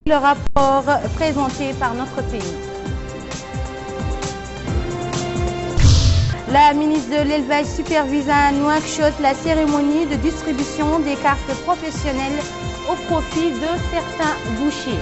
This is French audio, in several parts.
Le rapport présenté par notre pays. La ministre de l'Élevage supervise à Nouakchott la cérémonie de distribution des cartes professionnelles au profit de certains bouchers.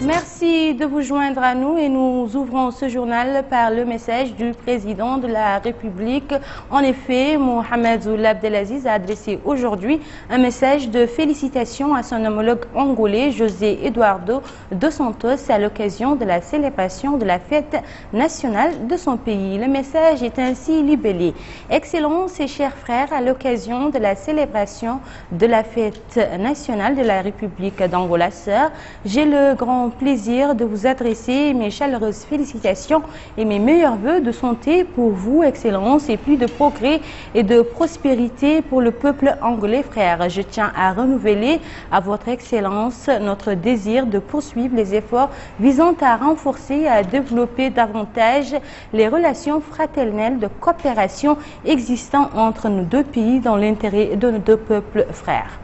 Merci de vous joindre à nous et nous ouvrons ce journal par le message du président de la République. En effet, Mohamed Ould Abdelaziz a adressé aujourd'hui un message de félicitations à son homologue angolais José Eduardo dos Santos à l'occasion de la célébration de la fête nationale de son pays. Le message est ainsi libellé. Excellences et chers frères, à l'occasion de la célébration de la fête nationale de la République d'Angola Sœur, j'ai le grand plaisir de vous adresser mes chaleureuses félicitations et mes meilleurs vœux de santé pour vous, Excellences, et plus de progrès et de prospérité pour le peuple angolais, frère. Je tiens à renouveler à votre Excellence notre désir de poursuivre les efforts visant à renforcer et à développer davantage les relations fraternelles de coopération existant entre nos deux pays dans l'intérêt de nos deux peuples, frères.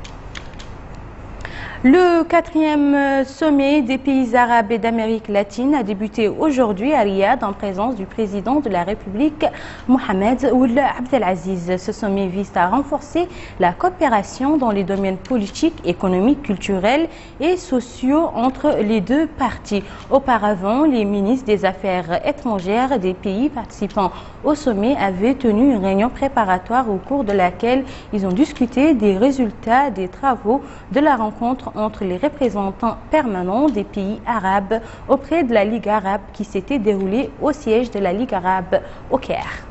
Le 4e sommet des pays arabes et d'Amérique latine a débuté aujourd'hui à Riyad en présence du président de la République, Mohamed Ould Abdelaziz. Ce sommet vise à renforcer la coopération dans les domaines politiques, économiques, culturels et sociaux entre les deux parties. Auparavant, les ministres des Affaires étrangères des pays participants au sommet avaient tenu une réunion préparatoire au cours de laquelle ils ont discuté des résultats des travaux de la rencontre entre les représentants permanents des pays arabes auprès de la Ligue arabe qui s'était déroulée au siège de la Ligue arabe au Caire.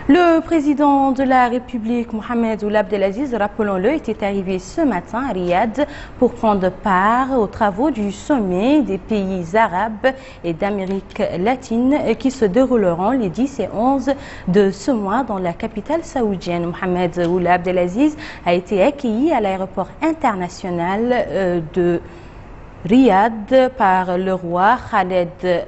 Le président de la République, Mohamed Ould Abdelaziz, rappelons-le, était arrivé ce matin à Riyad pour prendre part aux travaux du sommet des pays arabes et d'Amérique latine qui se dérouleront les 10 et 11 de ce mois dans la capitale saoudienne. Mohamed Ould Abdelaziz a été accueilli à l'aéroport international de Riyad par le roi Khaled.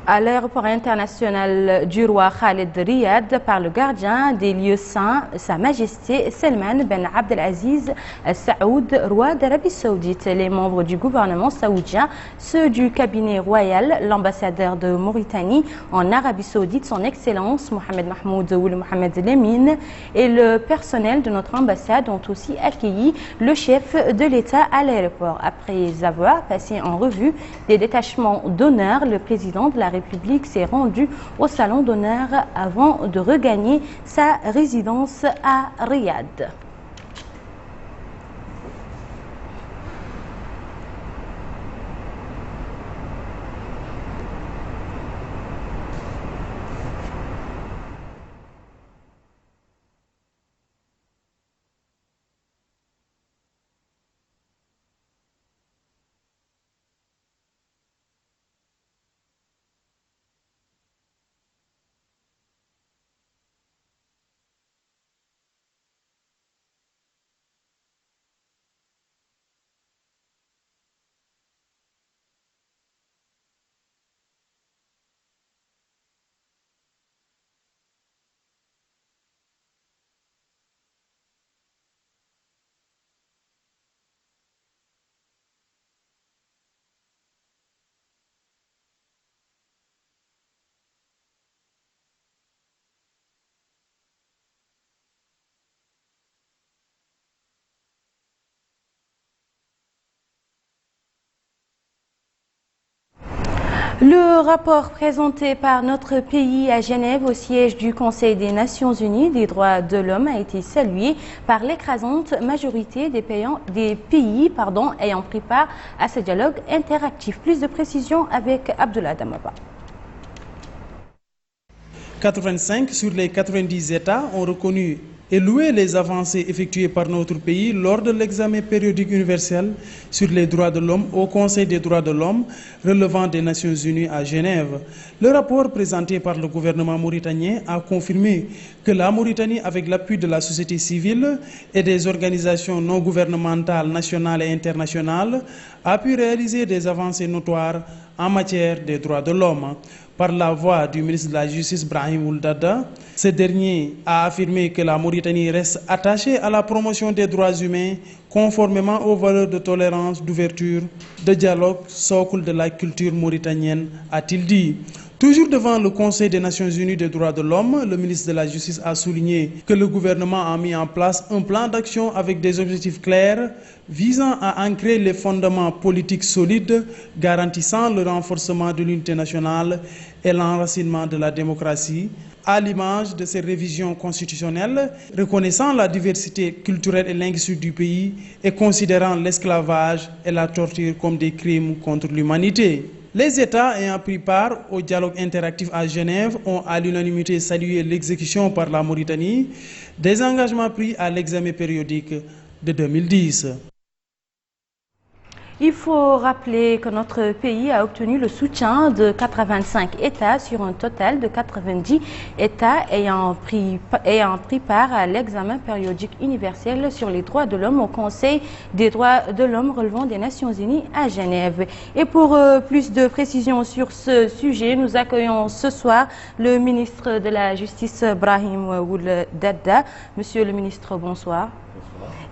À l'aéroport international du roi Khaled Riyad par le gardien des lieux saints, Sa Majesté Salman Ben Abdelaziz Al Saoud, roi d'Arabie Saoudite. Les membres du gouvernement saoudien, ceux du cabinet royal, l'ambassadeur de Mauritanie en Arabie Saoudite, son Excellence Mohamed Mahmoud Ould Mohamed Lamine, et le personnel de notre ambassade ont aussi accueilli le chef de l'État à l'aéroport. Après avoir passé en revue des détachements d'honneur, le président de la République s'est rendu au salon d'honneur avant de regagner sa résidence à Riyad. Le rapport présenté par notre pays à Genève au siège du Conseil des Nations Unies des droits de l'homme a été salué par l'écrasante majorité des pays ayant pris part à ce dialogue interactif. Plus de précisions avec Abdullah Damaba. 85 sur les 90 États ont reconnu et loué les avancées effectuées par notre pays lors de l'examen périodique universel sur les droits de l'homme au Conseil des droits de l'homme relevant des Nations Unies à Genève. Le rapport présenté par le gouvernement mauritanien a confirmé que la Mauritanie, avec l'appui de la société civile et des organisations non gouvernementales nationales et internationales, a pu réaliser des avancées notoires en matière des droits de l'homme. par la voix du ministre de la Justice Brahim Ould Daddah. Ce dernier a affirmé que la Mauritanie reste attachée à la promotion des droits humains conformément aux valeurs de tolérance, d'ouverture, de dialogue, socle de la culture mauritanienne, a-t-il dit. Toujours devant le Conseil des Nations Unies des droits de l'homme, le ministre de la Justice a souligné que le gouvernement a mis en place un plan d'action avec des objectifs clairs visant à ancrer les fondements politiques solides, garantissant le renforcement de l'unité nationale et l'enracinement de la démocratie, à l'image de ces révisions constitutionnelles, reconnaissant la diversité culturelle et linguistique du pays et considérant l'esclavage et la torture comme des crimes contre l'humanité. Les États ayant pris part au dialogue interactif à Genève ont à l'unanimité salué l'exécution par la Mauritanie des engagements pris à l'examen périodique de 2010. Il faut rappeler que notre pays a obtenu le soutien de 85 États sur un total de 90 États ayant pris part à l'examen périodique universel sur les droits de l'homme au Conseil des droits de l'homme relevant des Nations Unies à Genève. Et pour plus de précisions sur ce sujet, nous accueillons ce soir le ministre de la Justice Brahim Ould Daddah. Monsieur le ministre, bonsoir.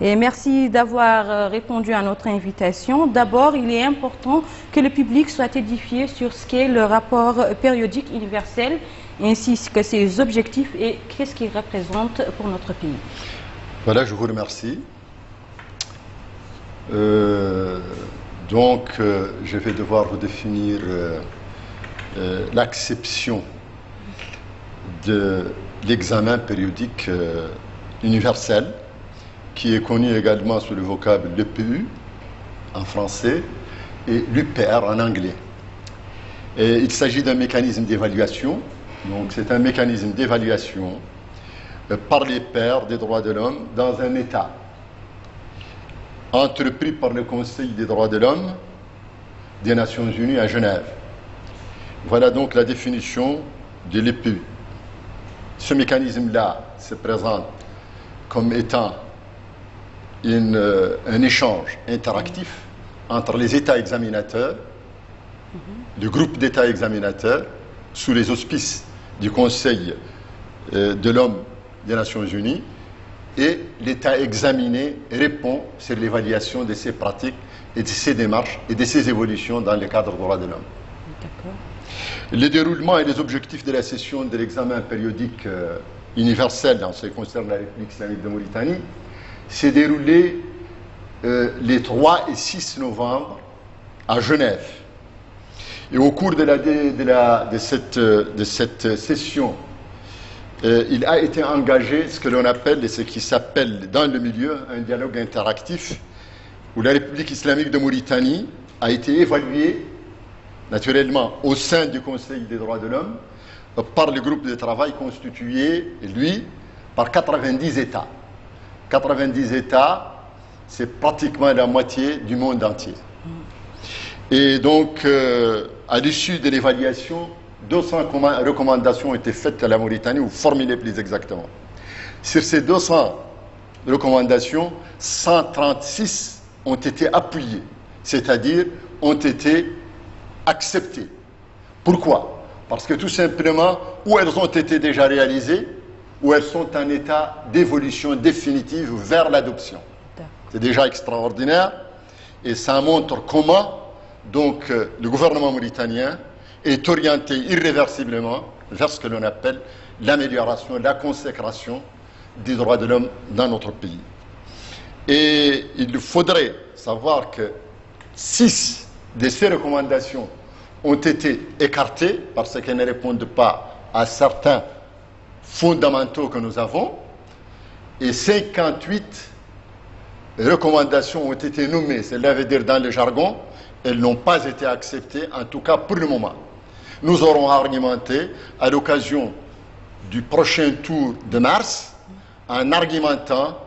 Et merci d'avoir répondu à notre invitation. D'abord, il est important que le public soit édifié sur ce qu'est le rapport périodique universel, ainsi que ses objectifs et qu'est-ce qu'il représente pour notre pays. Voilà, je vous remercie. Je vais devoir vous définir l'acception de l'examen périodique universel, qui est connu également sous le vocable l'EPU en français et l'UPR en anglais. Et il s'agit d'un mécanisme d'évaluation. Donc c'est un mécanisme d'évaluation par les pairs des droits de l'homme dans un État, entrepris par le Conseil des droits de l'homme des Nations Unies à Genève. Voilà donc la définition de l'EPU. Ce mécanisme-là se présente comme étant un échange interactif entre les États examinateurs, le groupe d'États examinateurs, sous les auspices du Conseil de l'homme des Nations Unies, et l'État examiné répond sur l'évaluation de ses pratiques et de ses démarches et de ses évolutions dans le cadre des droits de l'homme. Le déroulement et les objectifs de la session de l'examen périodique universel en ce qui concerne la République islamique de Mauritanie s'est déroulé les 3 et 6 novembre à Genève. Et au cours de cette session, il a été engagé ce que l'on appelle et ce qui s'appelle dans le milieu un dialogue interactif où la République islamique de Mauritanie a été évaluée naturellement au sein du Conseil des droits de l'homme par le groupe de travail constitué, lui, par 90 États. 90 États, c'est pratiquement la moitié du monde entier. Et donc, à l'issue de l'évaluation, 200 recommandations ont été faites à la Mauritanie, ou formulées plus exactement. Sur ces 200 recommandations, 136 ont été appuyées, c'est-à-dire ont été acceptées. Pourquoi? Parce que tout simplement, ou elles ont été déjà réalisées, ou elles sont en état d'évolution définitive vers l'adoption. C'est déjà extraordinaire et ça montre comment donc le gouvernement mauritanien est orienté irréversiblement vers ce que l'on appelle l'amélioration, la consécration des droits de l'homme dans notre pays. Et il faudrait savoir que 6 de ces recommandations ont été écartées parce qu'elles ne répondent pas à certains fondamentaux que nous avons, et 58 recommandations ont été nommées, cela veut dire dans le jargon, elles n'ont pas été acceptées, en tout cas pour le moment. Nous aurons argumenté à l'occasion du prochain tour de mars, en argumentant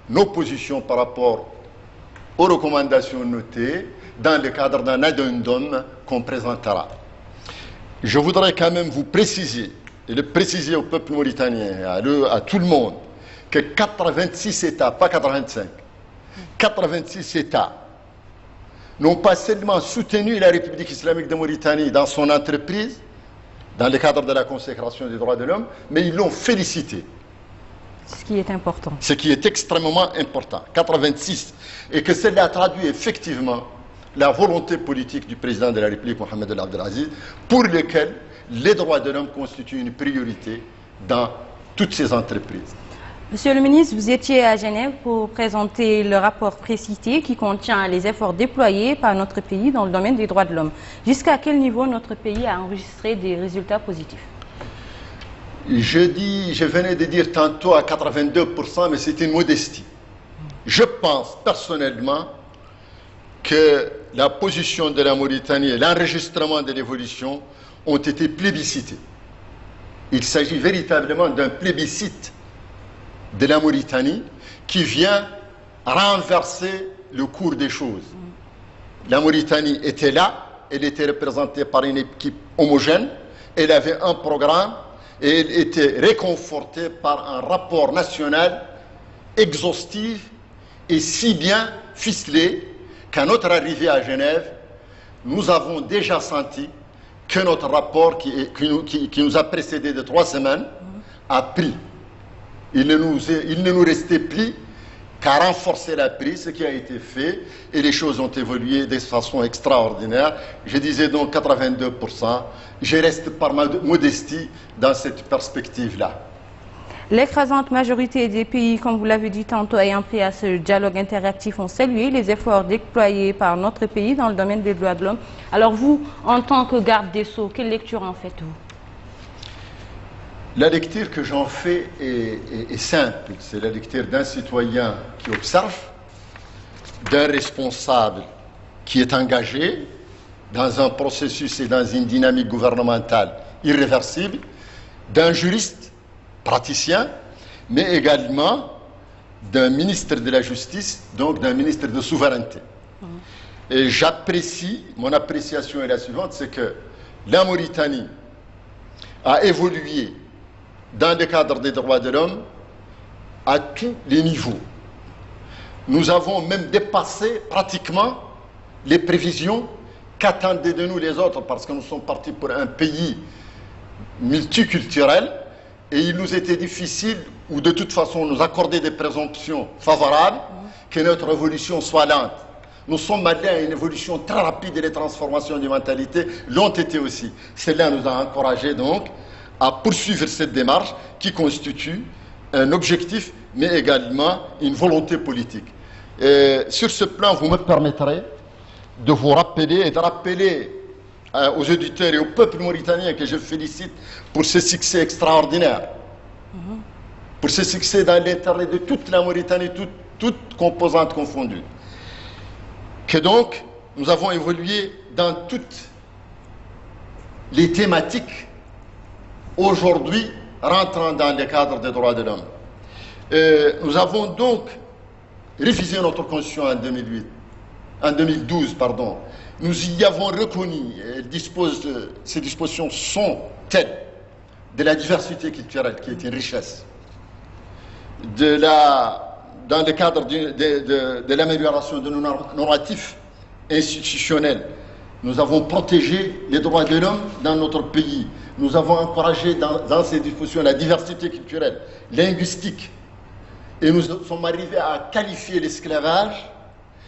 nos positions par rapport aux recommandations notées dans le cadre d'un addendum qu'on présentera. Je voudrais quand même vous préciser, et le préciser au peuple mauritanien, à tout le monde, que 86 États, pas 85, 86 États n'ont pas seulement soutenu la République islamique de Mauritanie dans son entreprise, dans le cadre de la consécration des droits de l'homme, mais ils l'ont félicité. Ce qui est important. Ce qui est extrêmement important. 86. Et que cela traduit effectivement la volonté politique du président de la République, Mohamed El Abdelaziz, pour lequel les droits de l'homme constituent une priorité dans toutes ces entreprises. Monsieur le ministre, vous étiez à Genève pour présenter le rapport précité qui contient les efforts déployés par notre pays dans le domaine des droits de l'homme. Jusqu'à quel niveau notre pays a enregistré des résultats positifs? Je venais de dire tantôt à 82%, mais c'est une modestie. Je pense personnellement que la position de la Mauritanie et l'enregistrement de l'évolution ont été plébiscités. Il s'agit véritablement d'un plébiscite de la Mauritanie qui vient renverser le cours des choses. La Mauritanie était là, elle était représentée par une équipe homogène, elle avait un programme et elle était réconfortée par un rapport national exhaustif et si bien ficelé qu'à notre arrivée à Genève, nous avons déjà senti que notre rapport qui nous a précédé de 3 semaines a pris. Il ne nous restait plus qu'à renforcer la prise, ce qui a été fait, et les choses ont évolué de façon extraordinaire. Je disais donc 82%. Je reste par ma modestie dans cette perspective-là. L'écrasante majorité des pays, comme vous l'avez dit tantôt, ayant pris à ce dialogue interactif ont salué les efforts déployés par notre pays dans le domaine des droits de l'homme. Alors vous, en tant que garde des Sceaux, quelle lecture en faites-vous? La lecture que j'en fais est simple. C'est la lecture d'un citoyen qui observe, d'un responsable qui est engagé dans un processus et dans une dynamique gouvernementale irréversible, d'un juriste praticien, mais également d'un ministre de la Justice, donc d'un ministre de souveraineté. Et j'apprécie, mon appréciation est la suivante, c'est que la Mauritanie a évolué dans le cadre des droits de l'homme à tous les niveaux. Nous avons même dépassé pratiquement les prévisions qu'attendaient de nous les autres, parce que nous sommes partis pour un pays multiculturel et il nous était difficile, ou de toute façon nous accorder des présomptions favorables, que notre évolution soit lente. Nous sommes allés à une évolution très rapide et les transformations de mentalité l'ont été aussi. Cela nous a encouragés donc à poursuivre cette démarche qui constitue un objectif, mais également une volonté politique. Et sur ce plan, vous me permettrez de vous rappeler et de rappeler aux auditeurs et au peuple mauritanien que je félicite pour ce succès extraordinaire, pour ce succès dans l'intérêt de toute la Mauritanie, toutes composantes confondues. Que donc, nous avons évolué dans toutes les thématiques aujourd'hui rentrant dans le cadre des droits de l'homme. Nous avons donc révisé notre constitution en 2012. Nous y avons reconnu, ces dispositions sont telles de la diversité culturelle qui est une richesse, dans le cadre de l'amélioration de nos normatifs institutionnels. Nous avons protégé les droits de l'homme dans notre pays. Nous avons encouragé dans ces dispositions la diversité culturelle, linguistique. Et nous sommes arrivés à qualifier l'esclavage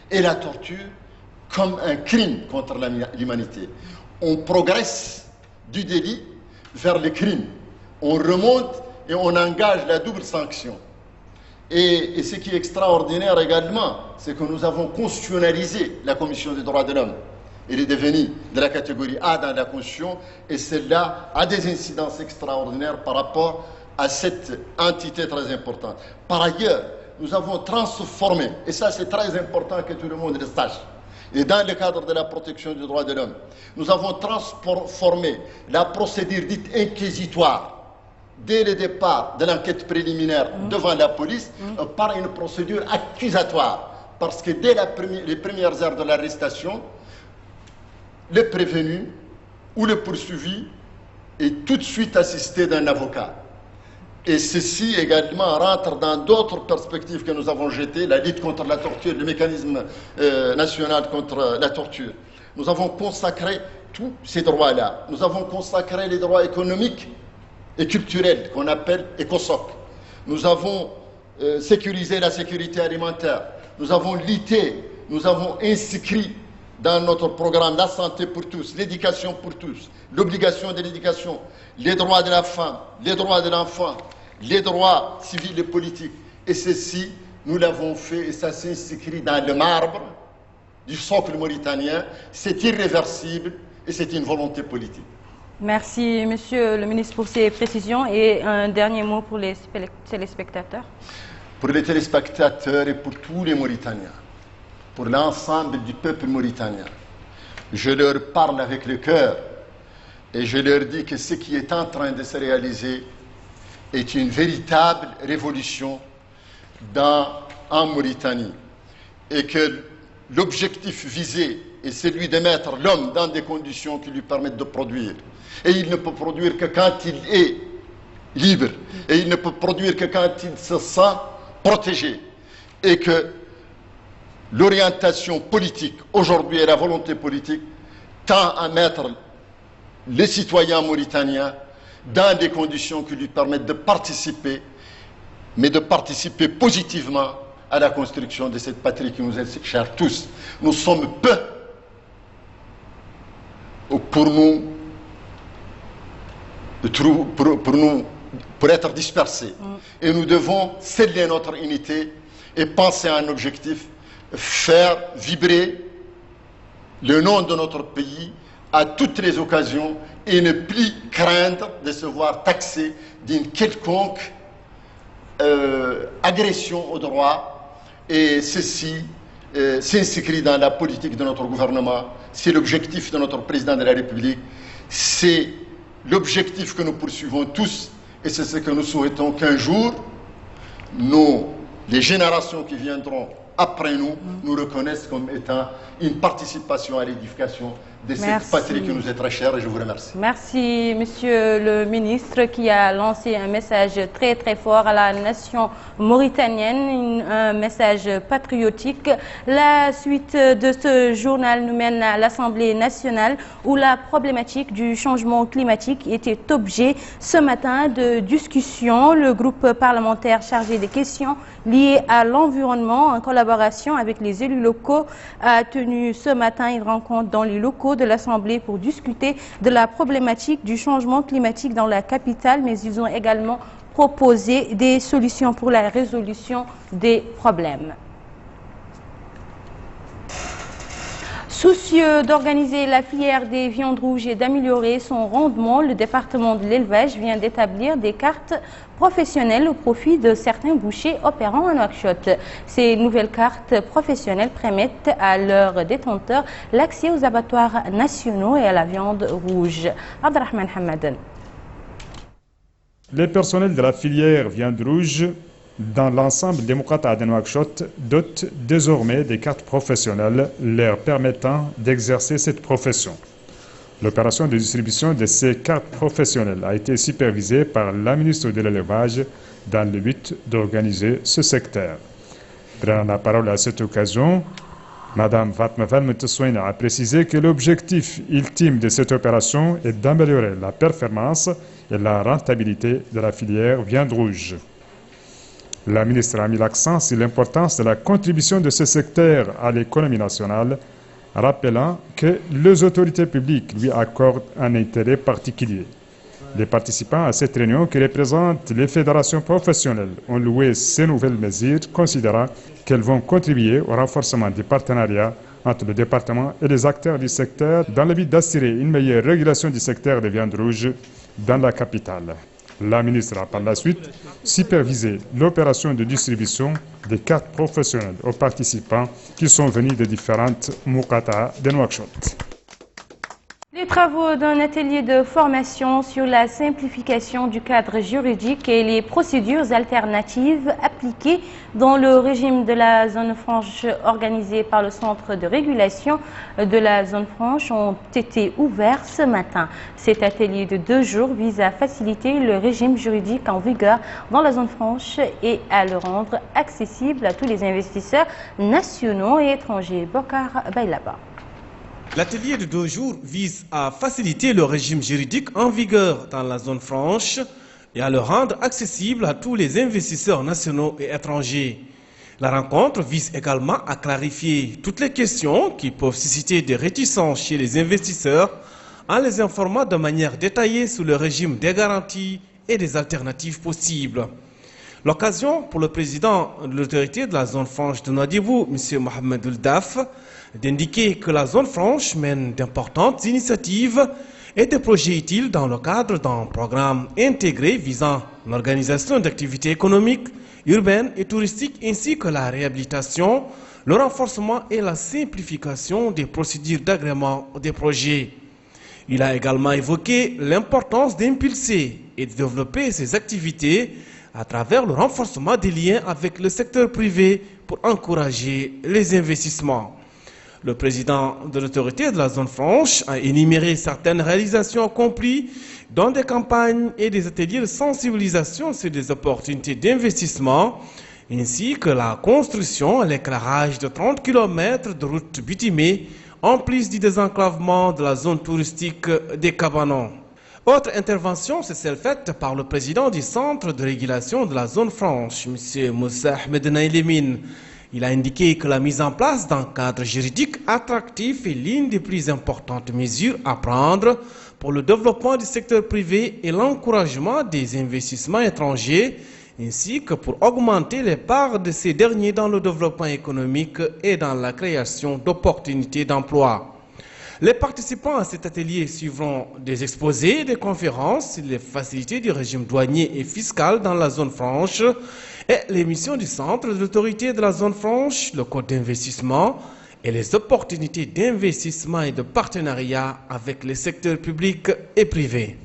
et la torture comme un crime contre l'humanité. On progresse du délit vers le crime. On remonte et on engage la double sanction. Et ce qui est extraordinaire également, c'est que nous avons constitutionnalisé la Commission des droits de l'homme. Elle est devenue de la catégorie A dans la Constitution et celle-là a des incidences extraordinaires par rapport à cette entité très importante. Par ailleurs, nous avons transformé, et ça c'est très important que tout le monde le sache, et dans le cadre de la protection des droits de l'homme, nous avons transformé la procédure dite inquisitoire dès le départ de l'enquête préliminaire devant la police par une procédure accusatoire. Parce que dès les premières heures de l'arrestation, le prévenu ou le poursuivi est tout de suite assisté d'un avocat. Et ceci également rentre dans d'autres perspectives que nous avons jetées, la lutte contre la torture, le mécanisme national contre la torture. Nous avons consacré tous ces droits-là. Nous avons consacré les droits économiques et culturels qu'on appelle ECOSOC. Nous avons sécurisé la sécurité alimentaire. Nous avons lutté, nous avons inscrit dans notre programme la santé pour tous, l'éducation pour tous, l'obligation de l'éducation, les droits de la femme, les droits de l'enfant, les droits civils et politiques. Et ceci, nous l'avons fait et ça s'inscrit dans le marbre du socle mauritanien. C'est irréversible et c'est une volonté politique. Merci, Monsieur le ministre, pour ces précisions. Et un dernier mot pour les téléspectateurs. Pour les téléspectateurs et pour tous les Mauritaniens, pour l'ensemble du peuple mauritanien, je leur parle avec le cœur et je leur dis que ce qui est en train de se réaliser est une véritable révolution en Mauritanie et que l'objectif visé est celui de mettre l'homme dans des conditions qui lui permettent de produire. Et il ne peut produire que quand il est libre. Et il ne peut produire que quand il se sent protégé. Et que l'orientation politique, aujourd'hui, et la volonté politique, tend à mettre les citoyens mauritaniens dans des conditions qui lui permettent de participer, mais de participer positivement à la construction de cette patrie qui nous est chère tous. Nous sommes peu pour être dispersés. Et nous devons sceller notre unité et penser à un objectif, faire vibrer le nom de notre pays à toutes les occasions et ne plus craindre de se voir taxé d'une quelconque agression aux droits. Et ceci s'inscrit dans la politique de notre gouvernement. C'est l'objectif de notre président de la République. C'est l'objectif que nous poursuivons tous. Et c'est ce que nous souhaitons qu'un jour, les générations qui viendront après nous reconnaissent comme étant une participation à l'édification de cette patrie qui nous est très chère, et je vous remercie. Merci, Monsieur le ministre, qui a lancé un message très très fort à la nation mauritanienne, un message patriotique. La suite de ce journal nous mène à l'Assemblée nationale, où la problématique du changement climatique était objet ce matin de discussion. Le groupe parlementaire chargé des questions liées à l'environnement, en collaboration avec les élus locaux, a tenu ce matin une rencontre dans les locaux de l'Assemblée pour discuter de la problématique du changement climatique dans la capitale, mais ils ont également proposé des solutions pour la résolution des problèmes. Soucieux d'organiser la filière des viandes rouges et d'améliorer son rendement, le département de l'élevage vient d'établir des cartes professionnelles au profit de certains bouchers opérant en Nouakchott. Ces nouvelles cartes professionnelles permettent à leurs détenteurs l'accès aux abattoirs nationaux et à la viande rouge. Abdelrahman Hamadan. Les personnels de la filière viande rouge dans l'ensemble des Moukata de Nouakchott dotent désormais des cartes professionnelles leur permettant d'exercer cette profession. L'opération de distribution de ces cartes professionnelles a été supervisée par la ministre de l'Élevage dans le but d'organiser ce secteur. Prenant la parole à cette occasion, Mme Fatma Valmetessoina a précisé que l'objectif ultime de cette opération est d'améliorer la performance et la rentabilité de la filière viande rouge. La ministre a mis l'accent sur l'importance de la contribution de ce secteur à l'économie nationale, rappelant que les autorités publiques lui accordent un intérêt particulier. Les participants à cette réunion, qui représentent les fédérations professionnelles, ont loué ces nouvelles mesures, considérant qu'elles vont contribuer au renforcement des partenariats entre le département et les acteurs du secteur dans le but d'assurer une meilleure régulation du secteur des viandes rouges dans la capitale. La ministre a par la suite supervisé l'opération de distribution des cartes professionnelles aux participants qui sont venus de différentes Moukata de Nouakchott. Les travaux d'un atelier de formation sur la simplification du cadre juridique et les procédures alternatives appliquées dans le régime de la zone franche organisé par le Centre de régulation de la zone franche ont été ouverts ce matin. Cet atelier de 2 jours vise à faciliter le régime juridique en vigueur dans la zone franche et à le rendre accessible à tous les investisseurs nationaux et étrangers. Bokar Bailaba. L'atelier de 2 jours vise à faciliter le régime juridique en vigueur dans la zone franche et à le rendre accessible à tous les investisseurs nationaux et étrangers. La rencontre vise également à clarifier toutes les questions qui peuvent susciter des réticences chez les investisseurs en les informant de manière détaillée sur le régime des garanties et des alternatives possibles. L'occasion pour le président de l'autorité de la zone franche de Nouadhibou, M. Mohamed Ould-Daf, d'indiquer que la zone franche mène d'importantes initiatives et des projets utiles dans le cadre d'un programme intégré visant l'organisation d'activités économiques, urbaines et touristiques ainsi que la réhabilitation, le renforcement et la simplification des procédures d'agrément des projets. Il a également évoqué l'importance d'impulser et de développer ces activités à travers le renforcement des liens avec le secteur privé pour encourager les investissements. Le président de l'autorité de la zone franche a énuméré certaines réalisations accomplies dans des campagnes et des ateliers de sensibilisation sur des opportunités d'investissement, ainsi que la construction et l'éclairage de 30 km de routes bitumées, en plus du désenclavement de la zone touristique des Cabanons. Autre intervention, c'est celle faite par le président du centre de régulation de la zone franche, M. Moussa Ahmed Naïlemine. Il a indiqué que la mise en place d'un cadre juridique attractif est l'une des plus importantes mesures à prendre pour le développement du secteur privé et l'encouragement des investissements étrangers, ainsi que pour augmenter les parts de ces derniers dans le développement économique et dans la création d'opportunités d'emploi. Les participants à cet atelier suivront des exposés et des conférences sur les facilités du régime douanier et fiscal dans la zone franche et les missions du centre de l'autorité de la zone franche, le code d'investissement et les opportunités d'investissement et de partenariat avec les secteurs publics et privés.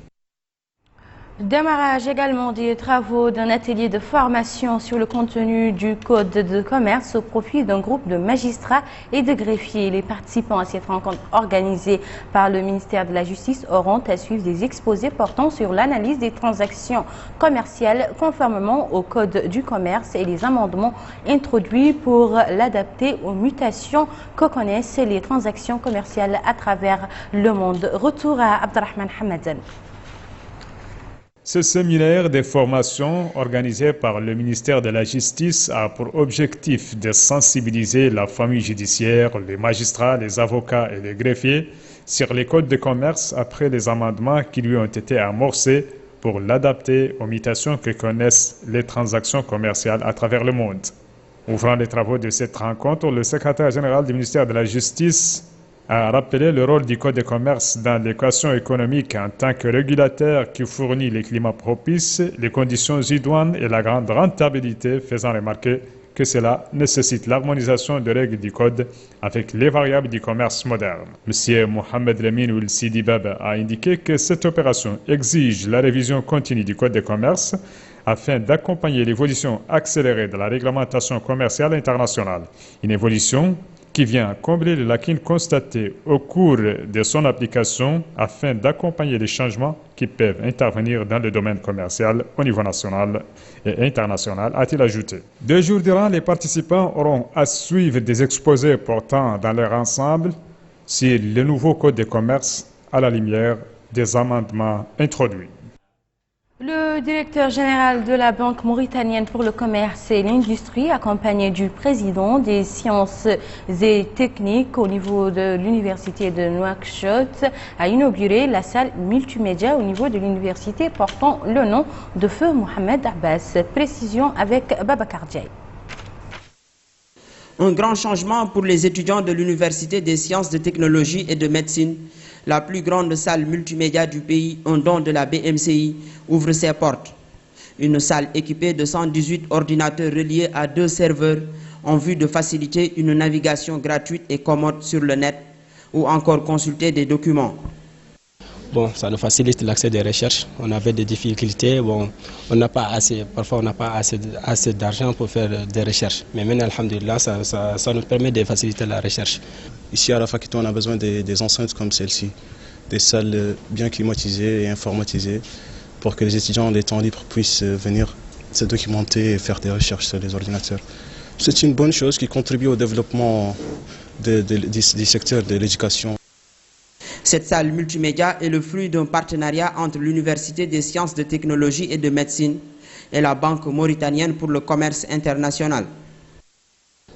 Démarrage également des travaux d'un atelier de formation sur le contenu du code de commerce au profit d'un groupe de magistrats et de greffiers. Les participants à cette rencontre organisée par le ministère de la Justice auront à suivre des exposés portant sur l'analyse des transactions commerciales conformément au code du commerce et les amendements introduits pour l'adapter aux mutations que connaissent les transactions commerciales à travers le monde. Retour à Abdelrahman Hamadan. Ce séminaire de formation organisé par le ministère de la Justice a pour objectif de sensibiliser la famille judiciaire, les magistrats, les avocats et les greffiers sur les codes de commerce après les amendements qui lui ont été amorcés pour l'adapter aux mutations que connaissent les transactions commerciales à travers le monde. Ouvrant les travaux de cette rencontre, le secrétaire général du ministère de la Justice a rappelé le rôle du Code de commerce dans l'équation économique en tant que régulateur qui fournit les climats propices, les conditions idoines et la grande rentabilité, faisant remarquer que cela nécessite l'harmonisation des règles du Code avec les variables du commerce moderne. M. Mohamed Lamine Ould Sidi Baba a indiqué que cette opération exige la révision continue du Code de commerce afin d'accompagner l'évolution accélérée de la réglementation commerciale internationale. Une évolution qui vient combler les lacunes constatées au cours de son application afin d'accompagner les changements qui peuvent intervenir dans le domaine commercial au niveau national et international, a-t-il ajouté. 2 jours durant, les participants auront à suivre des exposés portant dans leur ensemble sur le nouveau code de commerce à la lumière des amendements introduits. Le directeur général de la Banque mauritanienne pour le commerce et l'industrie, accompagné du président des sciences et techniques au niveau de l'université de Nouakchott, a inauguré la salle multimédia au niveau de l'université portant le nom de Feu Mohamed Abbas. Précision avec Babacar Diaye. Un grand changement pour les étudiants de l'Université des sciences, de technologie et de médecine. La plus grande salle multimédia du pays, un don de la BMCI, ouvre ses portes. Une salle équipée de 118 ordinateurs reliés à 2 serveurs en vue de faciliter une navigation gratuite et commode sur le net ou encore consulter des documents. Bon, ça nous facilite l'accès des recherches. On avait des difficultés. Bon, parfois on n'a pas assez d'argent pour faire des recherches. Mais maintenant, alhamdoulilah, ça nous permet de faciliter la recherche. Ici à la faculté, on a besoin des enceintes comme celle-ci, des salles bien climatisées et informatisées pour que les étudiants en des temps libres puissent venir se documenter et faire des recherches sur les ordinateurs. C'est une bonne chose qui contribue au développement du secteur de l'éducation. Cette salle multimédia est le fruit d'un partenariat entre l'Université des sciences de technologie et de médecine et la Banque mauritanienne pour le commerce international.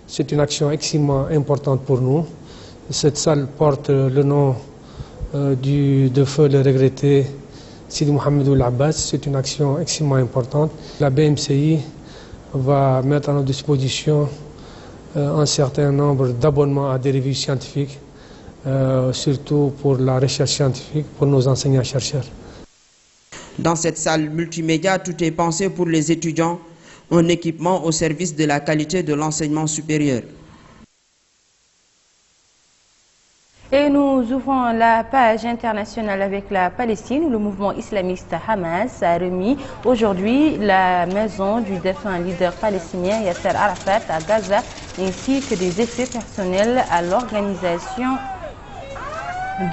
C'est une action extrêmement importante pour nous. Cette salle porte le nom de feu le regretté Sidi Mohamed Ould Abbas. C'est une action extrêmement importante. La BMCI va mettre à notre disposition un certain nombre d'abonnements à des revues scientifiques, surtout pour la recherche scientifique, pour nos enseignants-chercheurs. Dans cette salle multimédia, tout est pensé pour les étudiants, un équipement au service de la qualité de l'enseignement supérieur. Et nous ouvrons la page internationale avec la Palestine, où le mouvement islamiste Hamas a remis aujourd'hui la maison du défunt leader palestinien Yasser Arafat à Gaza, ainsi que des effets personnels à l'organisation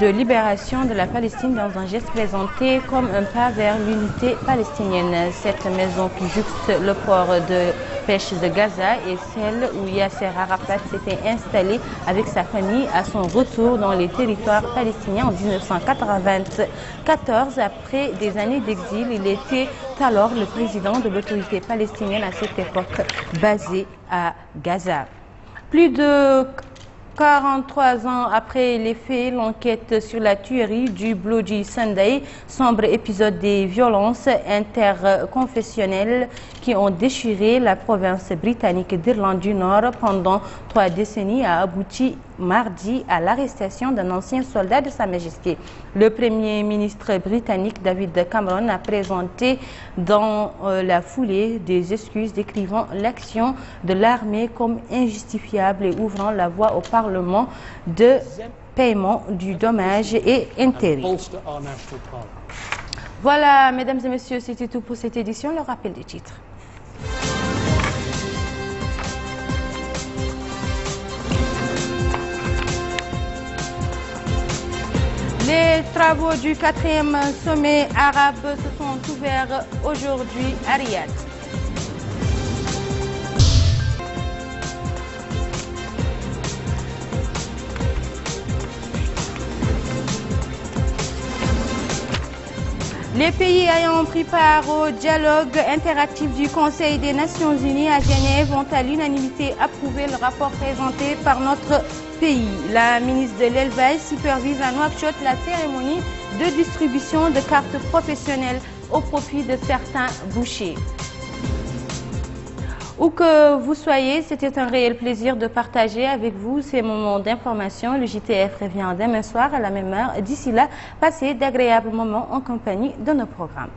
de libération de la Palestine dans un geste présenté comme un pas vers l'unité palestinienne. Cette maison qui jouxte le port de pêche de Gaza est celle où Yasser Arafat s'était installé avec sa famille à son retour dans les territoires palestiniens en 1994. Après des années d'exil, il était alors le président de l'autorité palestinienne à cette époque basée à Gaza. Plus de 43 ans après les faits, l'enquête sur la tuerie du Bloody Sunday, sombre épisode des violences interconfessionnelles qui ont déchiré la province britannique d'Irlande du Nord pendant 3 décennies, a abouti mardi à l'arrestation d'un ancien soldat de Sa Majesté. Le Premier ministre britannique David Cameron a présenté dans la foulée des excuses décrivant l'action de l'armée comme injustifiable et ouvrant la voie au Parlement de paiement du dommage et intérêt. Voilà, mesdames et messieurs, c'était tout pour cette édition. Le rappel des titres. Les travaux du 4e sommet arabe se sont ouverts aujourd'hui à Riyad. Les pays ayant pris part au dialogue interactif du Conseil des Nations Unies à Genève ont à l'unanimité approuvé le rapport présenté par notre pays. La ministre de l'Élevage supervise à Nouakchott la cérémonie de distribution de cartes professionnelles au profit de certains bouchers. Où que vous soyez, c'était un réel plaisir de partager avec vous ces moments d'information. Le JTF revient demain soir à la même heure. D'ici là, passez d'agréables moments en compagnie de nos programmes.